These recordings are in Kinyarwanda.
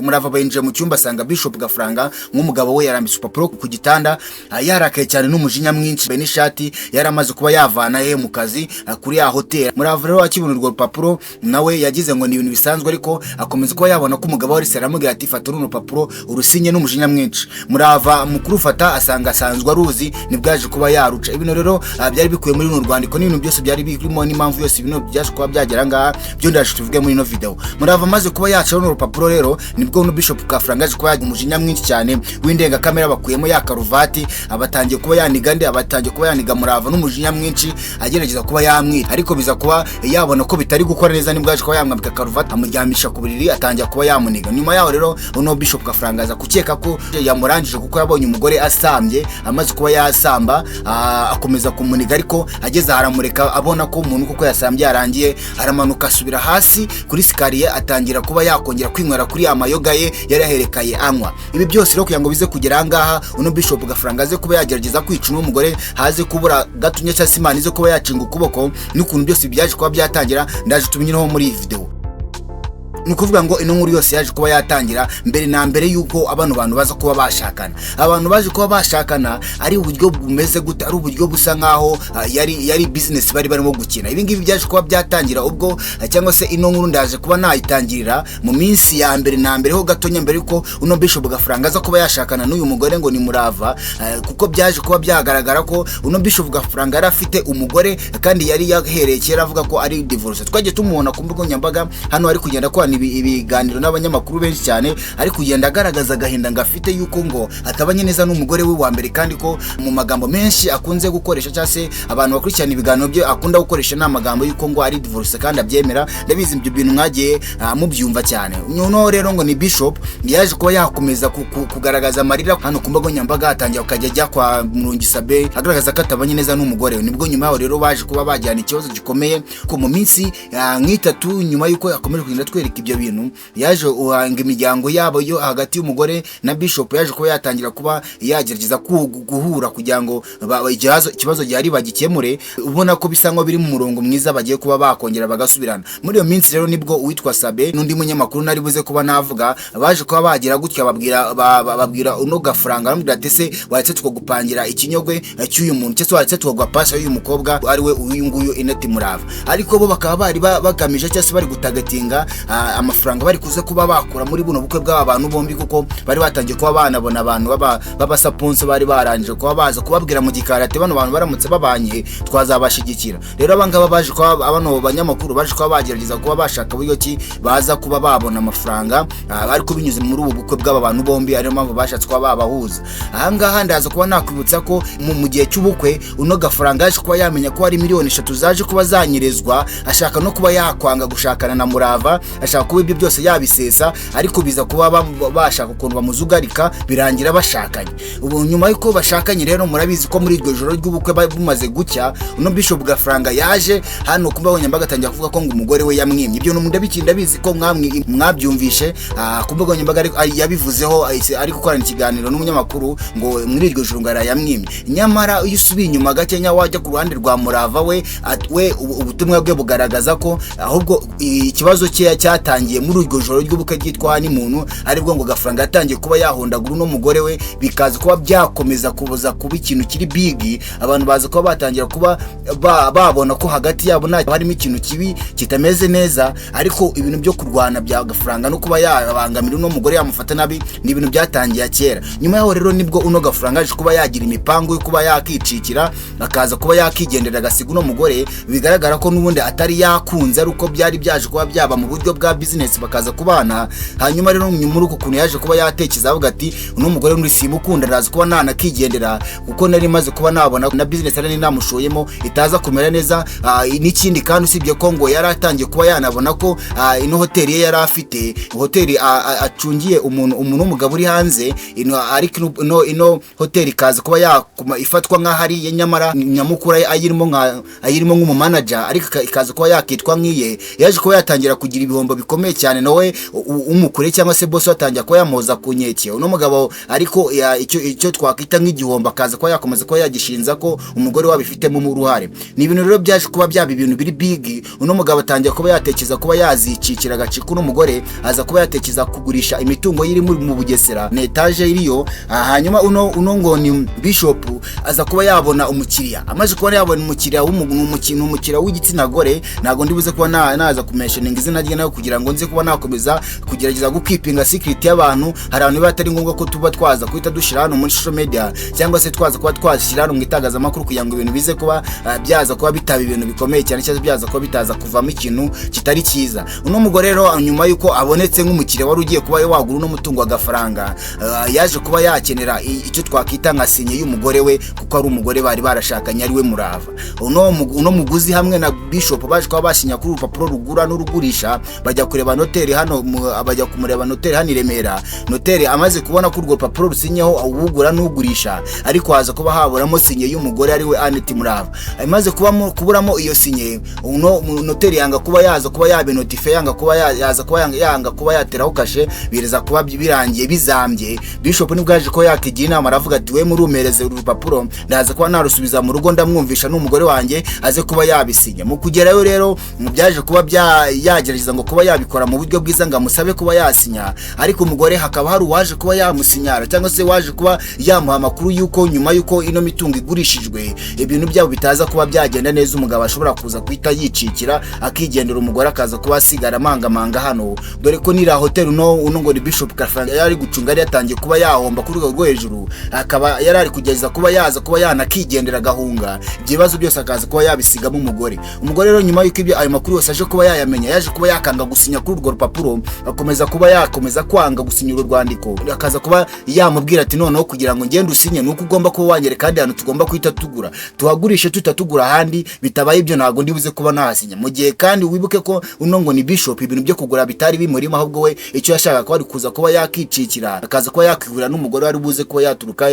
Murava bayinjira mu cyumba asanga Bishop Gafaranga nk'umugabo we yarambitse upapuro ku gitanda, yarakaye cyane n'umujinya mwinshi be n'ishati yaramaze kuba yavana mu kazi kuri ya hotel. Murava rero akibona urwo rupapuro nawe yagize ngo ni ibintu bisanzwe, ariko akomeza kuba yabona ko umugabo wari seramubwira ati fata runo rupapuro urusinye n'umujinya mwinshi. Murava mukuru fata asanga asanzwe aruzi nibwaje kuba yaruca. Ibintu rero byari bikuye muri runo rwandiko n'ibintu byose byari birimo n'impamvu yose ibintu byaje kuba byagera ngaha byo ndaje tuvuge muri no video. Murava maze kuba yaca runo rupapuro rero nibwo no Bishop Gafaranga aje kuba yagira umujinya mwinshi cyane w'indenga kamera bakuyemo ya karuvati, abatangiye kuba yaniga abatangiye kuba yaniga Murava n'umujinya mwinshi agerageza kuba yamwita, ariko biza kuba yabona ko bitari gukora neza nibwaje kuba yamwambika karuvati amuryamisha ku buriri atangiye kuba yamuniga. Nyuma yaho rero no Bishop Gafaranga aza kukeka ko yamurangije kuko yabonye umugore asambye, amaze kuba yasamba akomeza kumuniga, ariko ageze haramureka abona ko umuntu kuko yasambye yarangiye, aramanuka asubira hasi kuri sikariye atangira kuba yakongera kwinywera kuri amayoga ye yari aherekaye anywa. Ibi byose rero kugira ngo bize kugera ngaha no Bishop Gafaranga aze kuba yagerageza kwica n'umugore haze kubura gatunye cya simani zo kuba yacinga ukuboko, n'ukuntu byose byaje kuba byatangira ndaje tubinyiraho muri iyi video. Nukuvuga ngo ino nkuru yose yaje kuba yatangira mbere na mbere yuko abantu baza kuba bashakana. Abantu baje kuba bashakana ari uburyo bumeze gute, ari uburyo busa nkaho yari business bari barimo gukina. Ibi ngibi byaje kuba byatangira ubwo cyangwa se ino nkuru ndaje kuba nayitangirira mu minsi ya mbere na mbere ho gatonya mbere yuko uno Bishop Gafaranga aza kuba yashakana n'uyu mugore ngo ni Murava, kuko byaje kuba byagaragara ko uno Bishop Gafaranga yari afite umugore kandi yari yahereye kera avuga ko ari divorce. Twagiye tumubona ku mbuga nyambaga hano ari kugenda kwa ibiganiro n'abanyamakuru benshi cyane, ari kugenda agaragaza agahinda ngafite yuko ngo atabanye neza n'umugore we wa mbere, kandi ko mu magambo menshi akunze gukoresha cyangwa se abantu bakurikirana ibiganiro bye akunda gukoresha n'amagambo yuko ngo ari divorce kandi abyemera. Ndabizi ibyo bintu mwagiye mubyumva cyane. Noneho rero ngo ni Bishop yaje kuba yakomeza kugaragaza amarira hano ku mbuga nyambaga, atangira ukajya ajya kwa Murungi Sabe agaragaza ko atabanye neza n'umugore we. Nibwo nyuma yaho rero baje kuba bajyana ikibazo gikomeye ko mu minsi nk'itatu nyuma yuko yakomeje kugenda twereka ibyo bintu, yaje uhanga imiryango yabo yo hagati y'umugore na Bishop yaje kuba yatangira kuba yagerageza guhura kugira ngo ikibazo gihari bagikemure, ubona ko bisa nko biri mu murongo mwiza bagiye kuba bakongera bagasubirana. Muri iyo minsi rero nibwo uwitwa Sabe n'undi munyamakuru nari buze kuba navuga baje kuba bagira gutya babwira uno Gafaranga aramubwira ati se waretse tukagupangira ikinyogwe cy'uyu muntu, cyese waretse tukagwa pasa y'uyu mukobwa ari we uyu nguyu Ineti Murava. Ariko bo bakaba bari bagamije cyase bari gutagatinga amafaranga bari kuze kuba bakora muri buno bukwe bw'abantu bombi, kuko bari batangiye kuba banabona abantu b'abasaponse bari barangije kuba baza kubabwira mu gikari ati bano bantu baramutse babanye twazabashigikira. Rero abangaba baje kuba abano banyamakuru baje kuba bagerageza kuba bashaka buryo ki baza kuba babona amafaranga ariko binyuze muri ubu bukwe bw'aba bantu bombi, ariyo mpamvu bashatse kuba babahuza. Ahangaha ndaza kuba nakwibutsa ko mu gihe cy'ubukwe uno Gafaranga yaje kuba yamenya ko hari miliyoni 3 zaje kuba zanyirezwa, ashaka no kuba yakwanga gushakana na Murava, ashaka kuba ibyo byose yabisesa, ariko biza kuba bashaka ukuntu bamuzugarika birangira bashakanye. Ubu nyuma yuko bashakanye rero murabizi ko muri iryo joro ry'ubukwe bumaze gucya uno Bishop Gafaranga yaje hano kumba abanyambaga atangira kuvuga ko ngo umugore we yamwimye. Ibyo ndabizi ko mwabyumvishe kumba abanyambaga yabivuzeho ari gukorana ikiganiro n'umunyamakuru ngo muri iryo joro ngara yamwimye. Nyamara iyo usubiye inyuma gakenya wajya ku ruhande rwa Murava we ubutumwa bwe bugaragaza ko ahubwo ikibazo cye cyatangiye muri urwo joro ry'ubukwe ryitwa ni muntu, aribwo ngo Gafaranga yatangiye kuba yahondagura no mugore we, bikaza kuba byakomeza kubuza kuba ikintu kiri big. Abantu baza kuba batangira kuba babona ko hagati yabo nta harimo ikintu kibi kitameze neza, ariko ibintu byo kurwana bya Gafaranga no kuba yabangamira no mugore yamufata nabi ni ibintu byatangiye kera. Nyuma yaho rero nibwo uno Gafaranga aje kuba yagira imipango yo kuba yakicikira akaza kuba yakigendera agasiga no mugore, bigaragara ko nubundi atari yakunze ari uko byari byaje kuba byaba mu buryo bwa business bakaza kubana. Hanyuma rero muri uko kuntu yaje kuba yatekeza avuga ati uno mugore muri simukunda ndaza kuba nanakigendera kuko nari maze kuba nabona na business ari namushoyemo itaza kumera neza. N'ikindi kandi usibye ko ngo yari atangiye kuba yanabona ko ino hoteli ye yari afite hoteli acungiye umuntu w'umugabo uri hanze ariko ino hoteli kaza kuba ifatwa nk'ahari nyamara nyamukura ayirimo nk'umu manager, ariko ikaza kuba yakitwa nk'iye. Yaje kuba yatangira kugira ibihombo bikomeye cyane nawe umukure cyangwa se boss watangiye ko yamuza kunyeke uno mugabo ariko icyo twakwita nk'igihombo akaza ko yakomeza ko yagishinza ko umugore wabifitemo mu ruhare. Ni ibintu rero byaje kuba byaba ibintu biri big. Uno mugabo atangiye kuba yatekeza kuba yazicikira agaciko n'umugore aza kuba yatekeza kugurisha imitungo yiri mu Bugesera na etage iriyo. Hanyuma uno ngo ni Bishop aza kuba yabona umukiriya, amaze kuba yabona umukiriya umukiriya w'igitsina gore. Nago ndibuze kuba naza kumentioning izina rye nayo kugira ngo nze kuba nakomeza kugerageza gukipinga secret y'abantu. Hari abantu batari ngombwa ko tuba twaza kuita dushira hano muri social media cyangwa se twaza kuba twashyira hano mu itangazamakuru kugira ngo ibintu bize kuba byaza kuba bitaba ibintu bikomeye cyane cyane byaza kuba bitaza kuvamo ikintu kitari cyiza. Uno mugore rero nyuma yuko abonetse nk'umukiriya wari ugiye kuba wagura no mutungo w'agafaranga, yaje kuba yakenera icyo twakita nka sinye y'umugore we kuko ari umugore bari barashakanye ari we Murava. Uno muguzi hamwe na Bishop baje kuba basinya kuri urupapuro rugura n'urugurisha, bajya kureba noteri hano, bajya kumureba noteri hano i Remera. Noteri amaze kubona ko urwo rupapuro rusinyeho ubugura n'ugurisha, ariko haza kuba haburamo sinye y'umugore ari we Annette Murava. Amaze kuburamo iyo sinye, noteri yanga kuba yaza kuba yabe notify, yanga kuba yaza kuba yanga kuba yateraho kashe, bireza kuba birangiye bizambye. Bishop nibwo yaje ko yakigira inama, aravuga ati we murumereze urupapuro ndaza kuba narusubiza mu rugo ndamwumvisha n'umugore wanjye aze kuba yabisinya. Mu kugerayo rero byaje kuba yagerageza ngo kuba yabikora mu buryo bwiza ngo amusabe kuba yasinya, ariko umugore hakaba hari waje kuba yamusinyara cyangwa se waje kuba yamuha amakuru yuko nyuma yuko ino mitungo igurishijwe ibintu byabo bitaza kuba byagenda neza, umugabo ashobora kuza kwita yicikira akigendera, umugore akaza kuba asigara mangamanga hano. Dore ko nira hotel uno ngo ni Bishop Gafaranga yari gucunga yari yatangiye kuba yahomba kuri rwo hejuru, akaba yari ari kugeza kuba yaza kuba yanakigendera gahunga, ibibazo byose akaza kuba yabisigamo umugore. Umugore rero nyuma yuko ibyo ayo makuru yose aje kuba yayamenya, yaje kuba yakanga gusinya kuri urwo rupapuro, akomeza kuba yakomeza kwanga gusinya urwandiko, akaza kuba yamubwira ati noneho kugira ngo ngende usinye nuko ugomba kuba wanyere kandi hano tugomba kwita tugura tuhagurishe tutatugura handi, bitabaye ibyo ntago ndibuze kuba nahasinya. Mu gihe kandi wibuke ko uno ngo ni Bishop ibintu byo kugura bitari bimurimo, ahubwo we icyo yashaka ko ari kuza kuba yakicikira, akaza kuba yakwigura n'umugore wari buze kuba yaturuka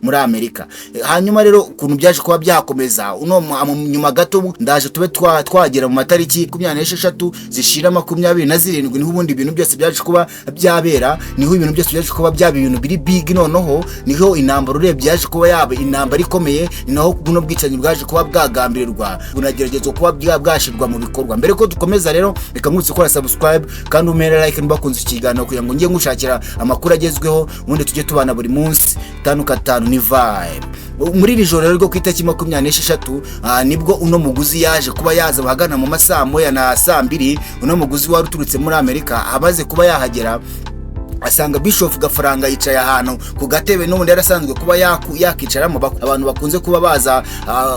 muri Amerika. Hanyuma rero ukuntu byaje kuba byakomeza, uno nyuma gato ndaje tube twagera mu matariki 26 zishira 27 niho ubundi ibintu byose byaje kuba byabera, niho ibintu byose byaje kuba byaba ibintu biri big. Noneho niho inambaro urebye yaje kuba yaba inambaro ikomeye, naho buno bwicanyi bwaje kuba bwagambirirwa bunageragezwa kuba bwashirwa mu bikorwa. Mbere ko dukomeza rero reka nkutse ukora subscribe kandi umere like nibakunze ikiganiro kugira ngo ngiye ngushakira amakuru agezweho, ubundi tujye tubana buri munsi 5 ni vibe. Muri iri joro rero ku itariki 26 nibwo uno muguzi yaje kuba yaza bahagana mu masaa moya na saa 2. Uno muguzi wari uturutse muri Amerika amaze kuba yahagera asanga Bishop Gafaranga yicaye ahantu ku gatebe, n'ubundi yarasanzwe kuba yakicaramo. Abantu bakunze kuba baza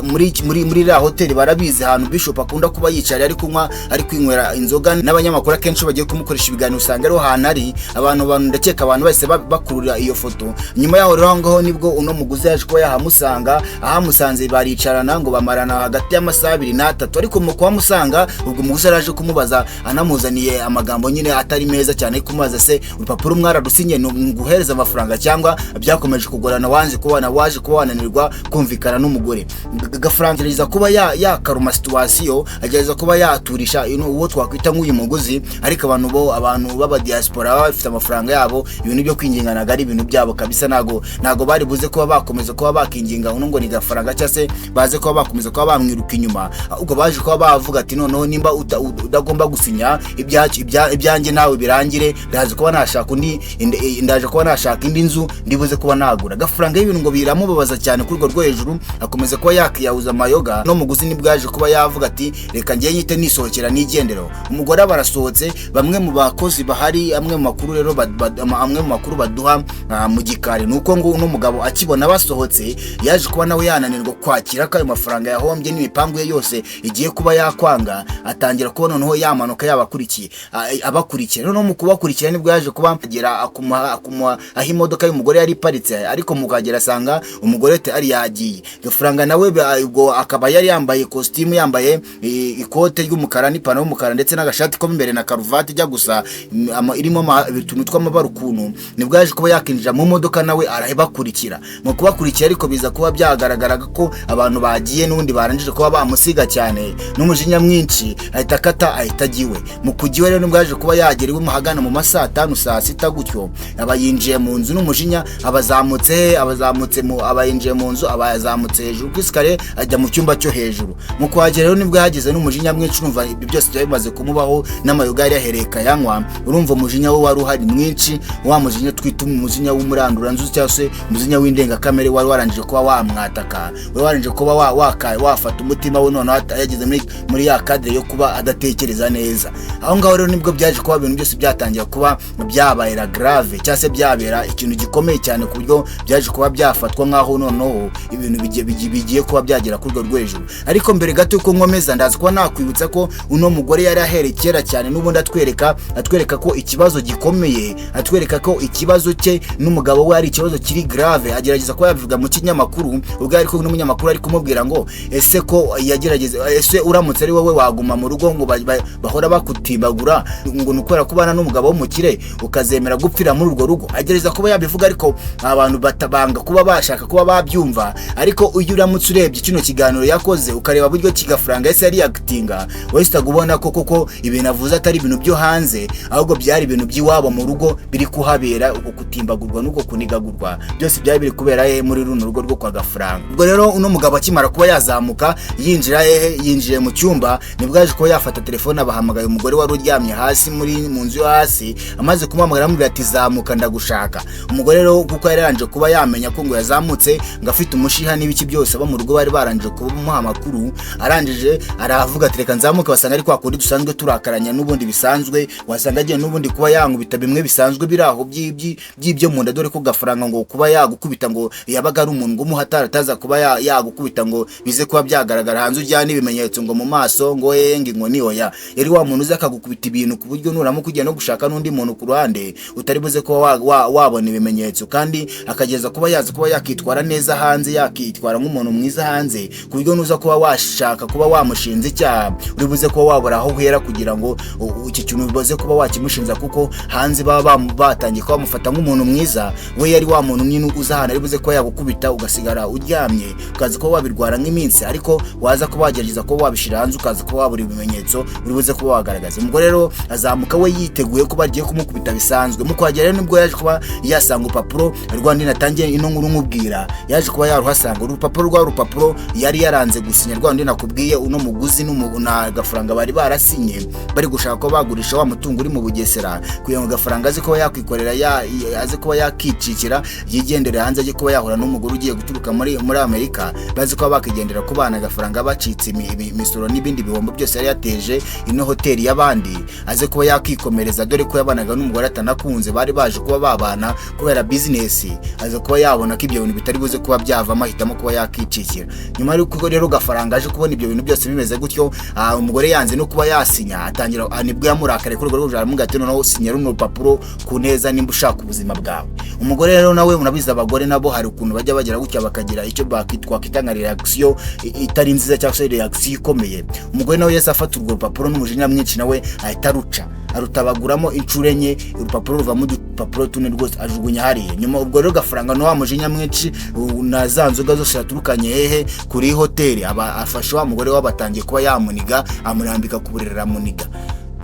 muri la hotel barabizi ahantu Bishop akunda kuba yicara ari kunywa ari kwinywera inzoga, n'abanyamakuru akenshi bagiye kumukoresha ibiganiro usanga ariho hantu ari abantu ndakeka abantu bose bakurura iyo foto. Nyuma yaho rero ngaho nibwo uno muguzi yaje kuba yahamusanga, ahamusanze baricarana ngo bamarana hagati y'amasaha 2 na 3, ariko mu kwa musanga ubwo muguzi araje kumubaza anamuzaniye amagambo nyine atari meza cyane, kumubaza se urupapuro mwaradusinye nguhereza amafaranga cyangwa byakomeje kugorana waje kuba wananirwa kumvikana n'umugore. Gafaranga ariza kuba yakaruma situation, agereza kuba yaturisha uwo twakwita nk'uyu muguzi, ariko abantu baba diaspora bafite amafaranga yabo, ibintu byo kwingingana gari ibintu byabo kabisa, nago bari buze kuba bakomeza kuba bakinginga uno ngo ni Gafaranga cyase baze kuba bakomeza kuba bamwiruka inyuma, ubwo baje kuba bavuga ati noneho nimba udagomba gusinya ibyanjye nawe birangire, ndaje kuba nashaka ndaje kuba nashaka indi nzu ndibuze kuba nagura. Gafaranga y'ibintu ngo biramubabaza cyane kuri rwo hejuru, akomeza kuba yakiyahuza amayoga. No muguzi nibwaje kuba yavuga ati reka ngiye nyite nisohokera nigendero. Umugore barasohotse, bamwe mu bakozi bahari, amwe mu makuru rero amwe mu makuru baduha mu gikari nuko ngo uno mugabo akibona basohotse yaje kuba nawe yananirwa kwakira ko ayo mafaranga yahombye n'imipangu ye yose igiye kuba yakwanga, atangira kubona noneho yamanuka abakurikiye. Noneho mu kubakurikira nibwo yaje kuba arahagera akumuha aho imodoka y'umugore yari iparitse, ariko mukagera asanga umugore ari yagiye. Gafaranga nawe ubwo akaba yari yambaye costume, yambaye ikote ry'umukara n'ipantaro y'umukara ndetse n'agashati ko imbere na karuvati ijya gusa irimo utuntu tw'amabara ukuntu, nibwo yaje kuba yakinjira mu modoka nawe arabakurikira. Mu kubakurikira ariko biza kuba byagaragaraga ko abantu bagiye n'ubundi barangije kuba bamusiga cyane n'umujinya mwinshi, ahita akata ahita agiwe. Mu kugiwe rero nibwo yaje kuba yagera iwe muhagana mu masaa 5 saa 6 gutyo, abayinjiye mu nzu n'umujinya, abayinjiye mu nzu, abazamutse hejuru kwisikare ajya mu cyumba cyo hejuru. Mu kuhagera rero nibwo yagize n'umujinya mwinshi, urumva ibyo byose byari bimaze kumubaho n'amayoga yari yahereka yanywa, urumva umujinya we wari uhari mwinshi, wa mujinya twita umujinya w'umurandura nzu cyangwa se umujinya w'indengakamere wari warangije kuba wamwataka, wari warangije kuba wafata umutima we, none yagize muri ya kadre yo kuba adatekereza neza. Aho ngaho rero nibwo byaje kuba ibintu byose byatangira kuba byabaye grave cyangwa se byabera ikintu gikomeye cyane, ku buryo byaje kuba byafatwa nkaho noneho ibintu bigiye kuba byagera kuri rwo hejuru. Ariko mbere gato yuko nkomeza, ndazi kuba nakwibutsa ko uno mugore yari aherekera cyane n'ubundi atwereka ko ikibazo gikomeye, atwereka ko ikibazo cye n'umugabo we ari ikibazo kiri grave. Agerageza kuba yabivuga mu kinyamakuru, ubwo ariko n'umunyamakuru ari kumubwira ngo ese ko yagerageze, ese uramutse ari wowe waguma mu rugo ngo bahora bakutimbagura ngo nukora kubana n'umugabo w'umukire ukazemera gupfira muri urwo rugo. Agerageza kuba yabivuga ariko abantu batabanga kuba bashaka kuba babyumva. Ariko uyu uramutse urebye kino kiganiro yakoze ukareba buryo Gafaranga ese yari actinga, wahita ubona ko koko ibintu avuze atari ibintu byo hanze, ahubwo byari ibintu by'iwabo mu rugo biri kuhabera, uko kutimbagurwa n'uko kunigagurwa byose byari biri kubera muri runo rugo rwo kwa Gafaranga. Ubwo rero uno mugabo akimara kuba yazamuka yinjiye mu cyumba, nibwo yaje kuba yafata telefone abahamagaye umugore wari uryamye hasi mu nzu yo hasi, amaze kumuhamagara amubwira ati zamuka ndagushaka. Umugore rero kuko yari yaranje kuba yamenya ko ngo yazamutse ngo afite umushiha n'ibiki byose abo mu rugo bari baranje kumuha amakuru, arangije aravuga ati reka nzamuke, basanga ari kwa kundi dusanzwe turakaranya n'ubundi bisanzwe, wasanga agiye n'ubundi kuba yankubita bimwe bisanzwe biraho by'ibyo mu nda, dore ko Gafaranga ngo kuba yagukubita ngo yabaga ari umuntu ngo umuhatara ataza kuba yagukubita ngo bize kuba byagaragara hanze ujyana ibimenyetso ngo mu maso ngo ngo ni oya. Yari wa muntu uza akagukubita ibintu ku buryo nuramuka ujya no gushaka n'undi muntu ku ruhande utari buze kuba wabona ibimenyetso, kandi akageza kuba yaza kuba yakitwara neza hanze, yakitwara nk'umuntu mwiza hanze, ku buryo nuza kuba washaka kuba wamushinza icyaha uri buze kuba wabura aho uhera kugira ngo iki kintu bibaze kuba wakimushinza, kuko hanze baba batangiye kuba bamufata nk'umuntu mwiza. We yari wa muntu nyine uza hano ari buze kuba yagukubita ugasigara uryamye, ukaza kuba wabirwara nk'iminsi, ariko waza kuba wagerageza kuba wabishira hanze ukaza kuba wabura ibimenyetso uri buze kuba wagaragaza. Umugore rero azamuka we yiteguye kuba agiye kumukubita bisanzwe. Mu kuhagera rero nibwo yaje kuba yasanga urupapuro rwandi natangiye ino nkuru nkubwira, yaje kuba yaruhasanga urupapuro yari yaranze gusinya rwandi nakubwiye uno muguzi na Gafaranga bari barasinye bari gushaka ko bagurisha wa mutungo uri mu Bugesera, kugira ngo Gafaranga aze kuba yakwikorera aze kuba yakicikira yigendere hanze, aje kuba yahura n'umugore ugiye guturuka muri Amerika, bazi ko bakigendera ku bana Gafaranga bacitse imisoro n'ibindi bihombo byose yari yateje ino hoteli y'abandi, aze kuba yakikomereza, dore ko yabanaga n'umugore atanakunze, bari baje kuba babana kubera business, aze kuba yabona ko ibyo bintu bitari buze kuba byavamo, ahitamo kuba yakicikira. Nyuma y'uko rero Gafaranga aje kubona ibyo bintu byose bimeze gutyo, umugore yanze no kuba yasinya, atangira nibwo yamurakare kuri rwo rujara ati noneho sinya runo rupapuro ku neza nimba ushaka ubuzima bwawe. Umugore rero nawe munabiza abagore nabo hari ukuntu bajya bagira gutya bakagira icyo bakitwa nka reaction itari nziza cyangwa se reaction ikomeye. Umugore nawe yese afata urwo rupapuro n'umujinya mwinshi nawe ahita arutabaguramo incuro enye, urupapuro ruva mu dupapuro tune rwose ajugunya hariya. Nyuma ubwo rero Gafaranga no wa mujinya mwinshi na za nzoga zose yaturukanye kuri hoteli, afashe wa mugore wabatangiye kuba yamuniga, amurambika ku buriri amuniga.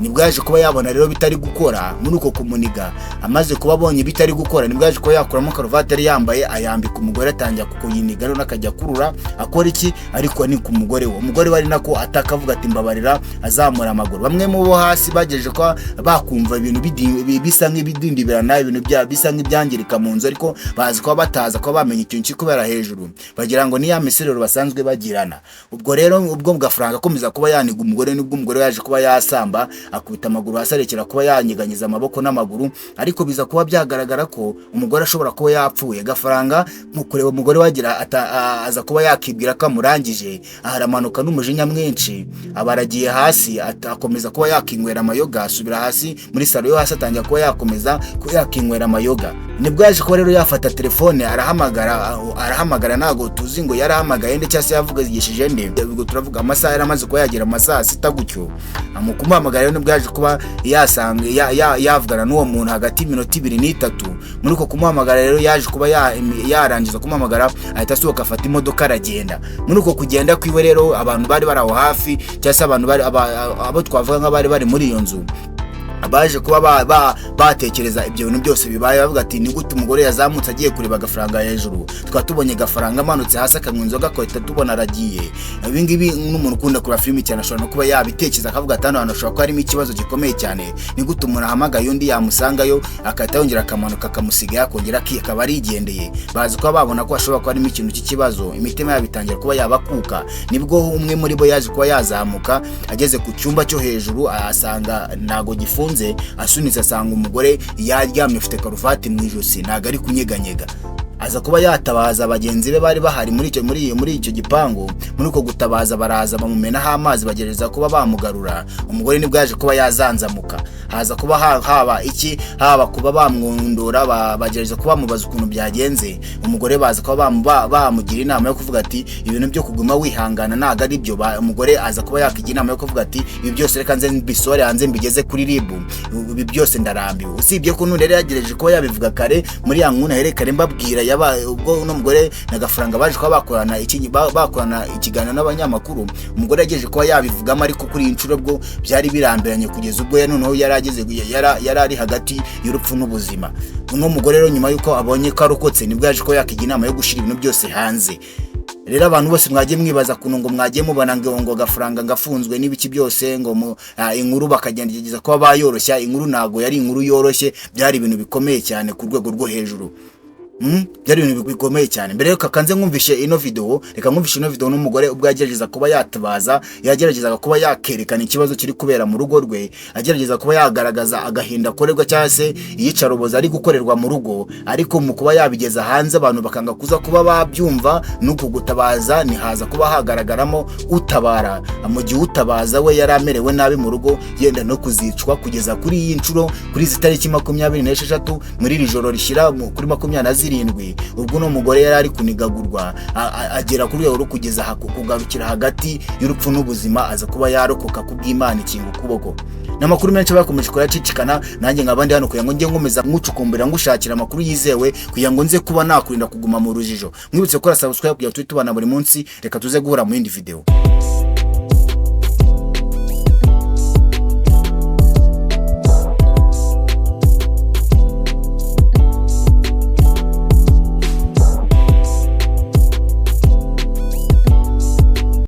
Nibwo yaje kuba yabona rero bitari gukora muri uko kumuniga, amaze kuba abonye bitari gukora nibwo yaje kuba yakuramo karuvati yari yambaye ayambika umugore, atangira kukuyiniga rero nakajya kurura akora iki, ariko ni ku mugore we. Umugore wari nako atakavuga ati mbabarira, azamura amaguru. Bamwe mu bo hasi bagejeje ko bakumva ibintu bisa nk'ibidindibirana, ibintu bisa nk'ibyangirika mu nzu, ariko bazi ko bataza ko bamenye ikintu kikubera hejuru, bagira ngo ni ya miserero basanzwe bagirana. Ubwo rero ubwo Gafaranga akomeza kuba yaniga umugore, nibwo umugore yaje kuba yasamba akubita amaguru hasi arekera kuba yanyeganyiza amaboko n'amaguru, ariko biza kuba byagaragara ko umugore ashobora kuba yapfuye. Gafaranga mu kureba umugore wagira aza kuba yakibwira ko amurangije, aramanuka n'umujinya mwinshi, abaragiye hasi, akomeza kuba yakinywera amayoga, asubira hasi muri salo yo hasi atangira kuba yakomeza ko yakinywera amayoga. Nibwo yaje kuba rero yafata telefone arahamagara ntago tuzi ngo yarahamagaye nde cyase yavugishije nde, ubwo turavuga amasaha yaramaze kuba yagera amasaha 6 gutyo. Amukumuhamagara rero nibwo yaje kuba yasanga yavugana n'uwo muntu hagati y'iminota 2 n'3. Muri uko kumuhamagara rero yaje kuba yarangiza kumuhamagara ahita asohoka afata imodoka aragenda. Muri uko kugenda kwiwe rero abantu bari baraho hafi cyase abantu bari abo twavuga nk'abari bari muri iyo nzu abaje kuba batekereza ibyo bintu byose bibaye, bavuga ati ni gute umugore yazamutse agiye kureba Gafaranga hejuru, twatubonye Gafaranga amanutse hasi akanywa inzoga kwita tubona aragiye. Ibi ngibi n'umuntu ukunda kureba filimi cyane ashobora no kuba yabitekereza akavuga ati hano ashobora kuba harimo ikibazo gikomeye cyane. Ni gute umuntu ahamagaye undi yamusangayo akahita yongera akamanuka akamusiga yakongera akaba arigendeye. Bazi ko babona ko ashobora kuba harimo ikintu cy'ikibazo, imitima yabitangira kuba yabakuka. Nibwo umwe muri bo yaje kuba yazamuka, ageze ku cyumba cyo hejuru asanga ntago gifunze, asunitse asanga umugore yaryamye ufite karuvati mu ijosi, ntago ari kunyeganyega. Aza kuba yatabaza abagenzi be bari bahari muri icyo gipangu. Muri uko gutabaza baraza bamumenaho amazi bagereza kuba bamugarura. Umugore nibwo yaje kuba yazanzamuka, haza kuba haba kuba bamwundura bagereza kuba bamubaza ukuntu byagenze. Umugore baza kuba bamugira inama yo kuvuga ati ibintu byo kuguma wihangana ntago ari byo. Umugore aza kuba yakigira inama yo kuvuga ati ibi byose reka nze mbisore hanze mbigeze kuri RIB, ibi byose ndarambiwe. Usibye ko none yagereje kuba yabivuga kare muri ya nkuna herekare mbabwira ubwo n'umugore na Gafaranga baje kuba bakorana ikiganiro n'abanyamakuru. Umugore yageje kuba yabivugamo, ariko kuri incuro bwo byari birambiranye kugeza ubwo noneho yari hagati y'urupfu n'ubuzima. Uno mugore rero nyuma yuko abonye ko arokotse nibwo yaje ko yakigira inama yo gushira ibintu byose hanze. Rero abantu bose mwagiye mwibaza kuno ngo mwagiye mubana ngo Gafaranga ngafunzwe n'ibiki byose ngo inkuru bakagendageza kuba bayoroshya. Inkuru nago yari inkuru yoroshye, byari ibintu bikomeye cyane ku rwego rwo hejuru. Byari ibintu bikomeye cyane. Mbere yuko kanze nkumvishe ino video, reka nkumvishe ino video n'umugore ubwo yagerageza kuba yatabaza, yagerageza kuba yakerekana ikibazo kiri kubera mu rugo rwe, agerageza kuba yagaragaza agahinda korerwa cyase iyicaruboza ari gukorerwa mu rugo, ariko mu kuba yabigeza hanze abantu bakanga kuza kuba babyumva. Nuko gutabaza nihaza kuba hagaragaramo utabara, mu gihe utabaza we yari amerewe nabi mu rugo, yenda no kuzicwa kugeza kuri iyi ncuro, kuri zitariki 26 muri iri joro rishyira kuri 27. Ubwo no mugore yari ari kunigagurwa agera kuri yo kugeza kugarukira hagati y'urupfu n'ubuzima, aza kuba yarokoka kubw'Imana ikinga ukuboko. N'amakuru menshi bakomeje kuyacicikana, nanjye nkabandi hano kugira ngo njye nkomeza nkucukumbira ngushakira amakuru yizewe kugira ngo nze kuba nakurinda kuguma mu rujijo. Mwibutse ko subscribe kugira tubana buri munsi. Reka tuze guhura mu yindi video.